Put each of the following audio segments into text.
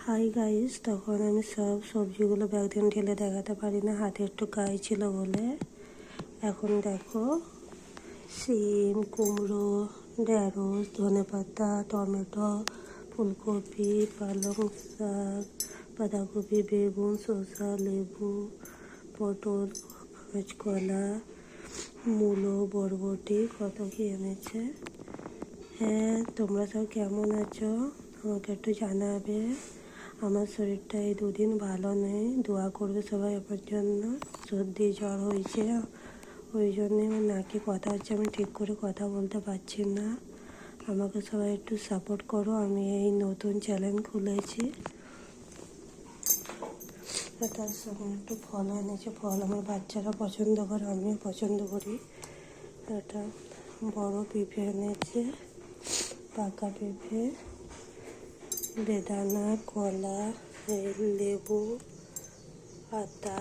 Hi guys, তখন আমি সব সবজিগুলো ব্যাগ দিয়ে ঢেলে দেখাতে পারি না, হাতে একটু কাজ ছিল বলে। এখন দেখো সিম, কুমড়ো, ঢেঁড়স, ধনেপাতা, টমেটো, ফুলকপি, পালং শাক, বাঁধাকপি, বেগুন, শসা, লেবু, পটল, কাঁচকলা, মূলো, বরবটি, কত কি এনেছে। হ্যাঁ, তোমরা সব কেমন আছো আমাকে একটু জানাবে। আমার শরীরটা এই দুদিন ভালো নেই, দোয়া করবে সবাই আমার জন্য। সর্দি জ্বর হয়েছে, ওই জন্যে আমার নাকে কথা হচ্ছে, আমি ঠিক করে কথা বলতে পারছি না। আমাকে সবাই একটু সাপোর্ট করো, আমি এই নতুন চ্যানেল খুলেছি। তার সঙ্গে একটু ফল এনেছে, ফল আমার বাচ্চারা পছন্দ করে, আমিও পছন্দ করি। একটা বড় পেঁপে এনেছে, পাকা পেঁপে, বেদানা, কলা, লেবু, আদা,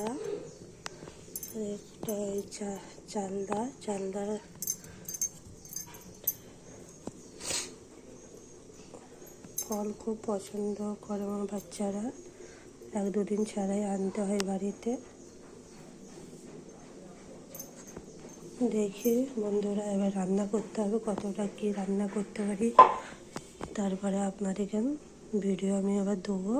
একটা চালদা ফল খুব পছন্দ করে আমার বাচ্চারা, এক দুদিন ছাড়াই আনতে হয় বাড়িতে। দেখি বন্ধুরা, এবার রান্না করতে হবে, কতটা কি রান্না করতে পারি, তারপরে আপনাদেরকে ভিডিও আমি আবার দেবো।